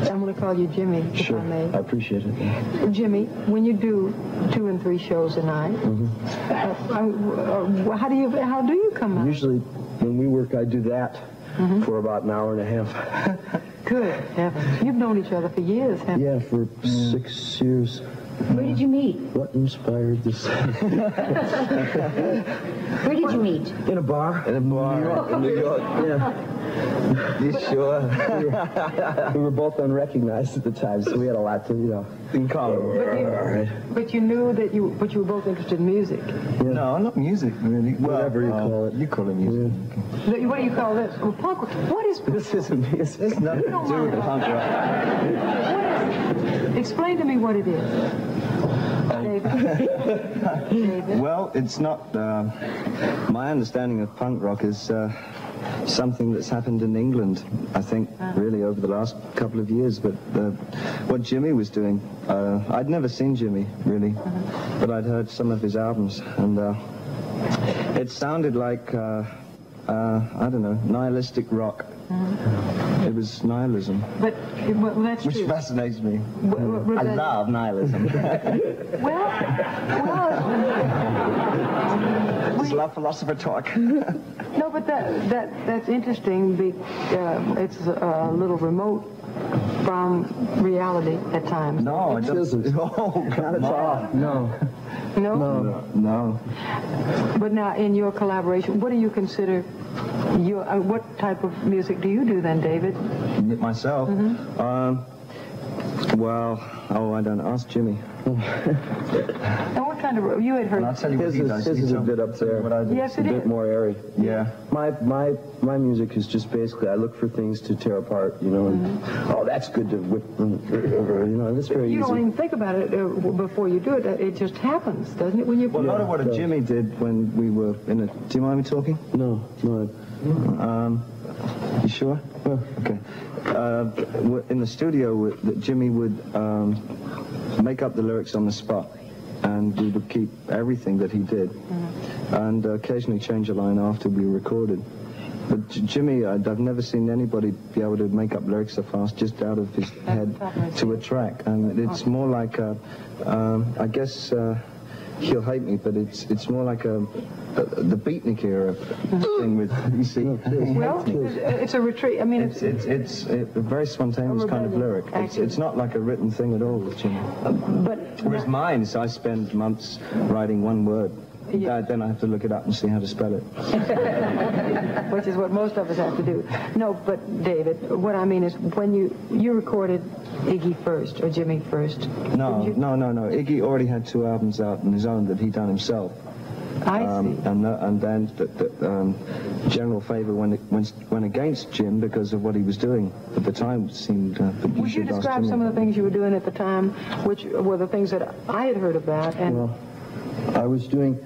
I'm going to call you Jimmy, Sure, if I may. I appreciate it. Jimmy, when you do 2 and 3 shows a night, how do you come out? Usually, when we work, I do that for about an hour and a half. Good heavens. You've known each other for years, haven't you? Yeah, for 6 years. Where did you meet? What inspired this? Where did you meet? In a bar. In a bar. In New York. Yeah. You sure? We were both unrecognized at the time, so we had a lot to, in common. But you knew that you were both interested in music. Yeah. No, not music, really. Whatever you call it. You call it music. Yeah. What do you call this? Well, punk. What is punk? This isn't music. It's nothing to do with punk rock. Explain to me what it is. David. Well, it's not... my understanding of punk rock is something that's happened in England, I think, really over the last couple of years. But what Jimmy was doing, I'd never seen Jimmy, really, but I'd heard some of his albums, and it sounded like, I don't know, nihilistic rock. It was nihilism. But that's Which true. fascinates me. I love nihilism. I just love philosopher talk. No, but that's interesting. It's a little remote from reality at times. No, it doesn't. Oh, Not at all. No. No? No. But now, in your collaboration, what do you consider what type of music do you do then, David? Myself? Well, I don't ask Jimmy. And what kind of, you had heard... I'll tell you what he does. His is a bit up there. What I do. Yes, A it bit is. more airy. Yeah. My music is just basically, I look for things to tear apart, and, oh, that's good to whip, that's very You easy. don't even think about it before you do it. It just happens, doesn't it, when you... Well, a lot of what Jimmy did when we were in a... Do you mind me talking? No. You sure? Okay. In the studio, Jimmy would make up the lyrics on the spot, and we would keep everything that he did, and occasionally change a line after we recorded. But Jimmy, I've never seen anybody be able to make up lyrics so fast just out of his head to a track, and it's more like I guess he'll hate me, but it's more like the beatnik era thing with, you see. Well, it's a retreat. I mean, It's a very spontaneous kind of lyric. It's not like a written thing at all with Jimmy. Whereas mine is I spend months writing one word. Then I have to look it up and see how to spell it. Which is what most of us have to do. No, but David, what I mean is when you recorded Iggy first, or Jimmy first. No. Iggy already had 2 albums out on his own that he'd done himself. I see. And then the general favor went against Jim because of what he was doing at the time. Seemed that you Would you should ask describe Jimmy. some of the things you were doing at the time, which were the things that I had heard about? And Well, I was doing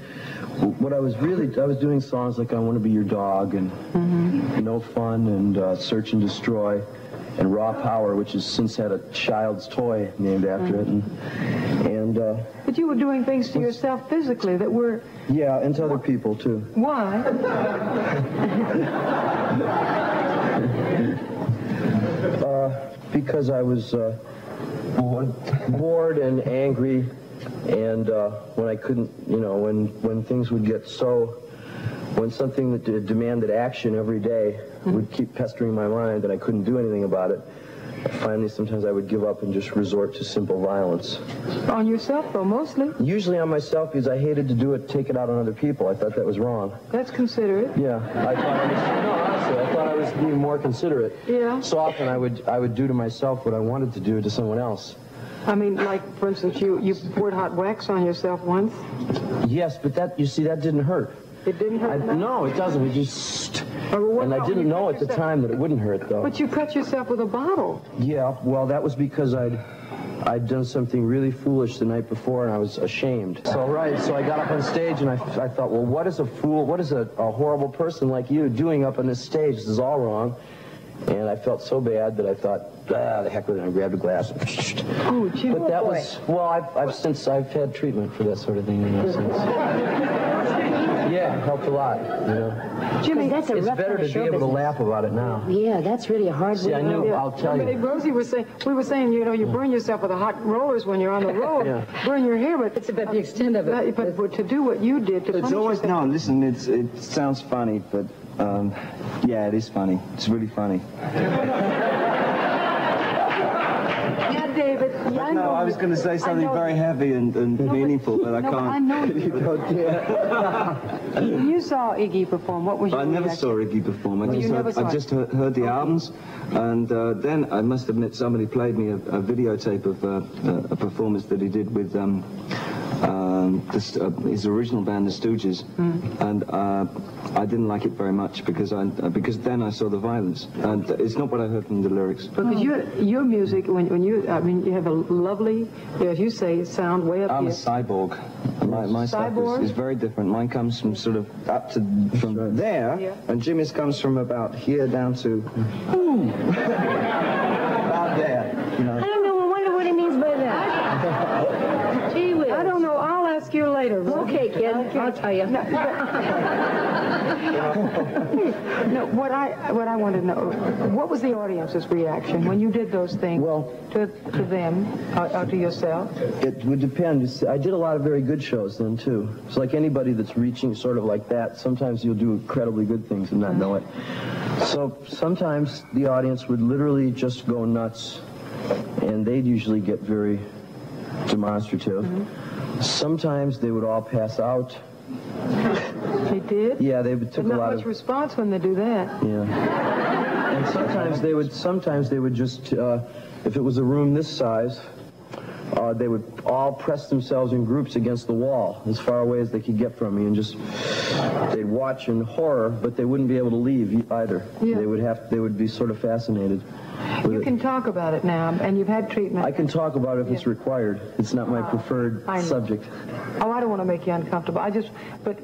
songs like I Want to Be Your Dog, and No Fun, and Search and Destroy, and Raw Power, which has since had a child's toy named after it. And but you were doing things to yourself physically that were... yeah, and to other people, too. Why? Because I was bored and angry, and when I couldn't, when things would get when something that demanded action every day would keep pestering my mind and I couldn't do anything about it, finally sometimes I would give up and just resort to simple violence. On yourself, though, mostly. Usually on myself, because I hated to take it out on other people. I thought that was wrong. That's considerate. Yeah, honestly, I thought I was being more considerate. Yeah. So often I would do to myself what I wanted to do to someone else. I mean, like, for instance, you poured hot wax on yourself once. Yes, but that didn't hurt. It didn't hurt? No, it doesn't. It just... And And I didn't know at the time that it wouldn't hurt, though. But you cut yourself with a bottle. Yeah, well, that was because I'd done something really foolish the night before, and I was ashamed. So I got up on stage, and I thought, well, what is a horrible person like you doing up on this stage? This is all wrong. And I felt so bad that I thought, the heck with it, and I grabbed a glass. Oh, gee. But that was, well, I've had treatment for that sort of thing since. Yeah, it helped a lot, you know. Jimmy, that's a It's rough better kind to of be show able to business. laugh about it now. Yeah, that's really a hard See, I way to knew, go. I'll tell you. Rosie was saying, we were saying, you know, you burn yourself with the hot rollers when you're on the road. Yeah. Burn your hair, but It's about the extent of it. But to do what you did, to It's punish always, yourself. no, listen, it sounds funny, but yeah, it is funny. It's really funny. Yeah, David. Yeah, I know. No, I was going to say something very heavy and meaningful, but I No, but can't. I know you. You saw Iggy perform. What was your I never reaction? saw Iggy perform. I just heard the albums, and then I must admit somebody played me a videotape of a performance that he did with his original band, the Stooges, and I didn't like it very much because then I saw the violence, and it's not what I heard from the lyrics. Because your music, when you, I mean, you have a lovely, as you say, sound way up I'm here. a cyborg. My stuff Cyborg? is very different. Mine comes from sort of up to from there, Yeah. and Jimmy's comes from about here down to about there. You know. I don't know. I wonder what he means by that. Gee whiz. I don't know. I'll ask you later. Okay, kid. I'll tell you. No, what I want to know, what was the audience's reaction when you did those things? Well, to them or to yourself? It would depend. You see, I did a lot of very good shows then, too. It's like anybody that's reaching sort of like that, sometimes you'll do incredibly good things and not know it. So sometimes the audience would literally just go nuts, and they'd usually get very demonstrative. Sometimes they would all pass out. They did? Yeah, they took But a not lot much of... response when they do that. Yeah. And sometimes they would just, if it was a room this size, they would all press themselves in groups against the wall as far away as they could get from me, and just, they'd watch in horror, but they wouldn't be able to leave either. Yeah. They would be sort of fascinated with You it. can talk about it now, and you've had treatment. I can talk about it if it's required. It's not my preferred I know. subject. Oh, I don't want to make you uncomfortable. But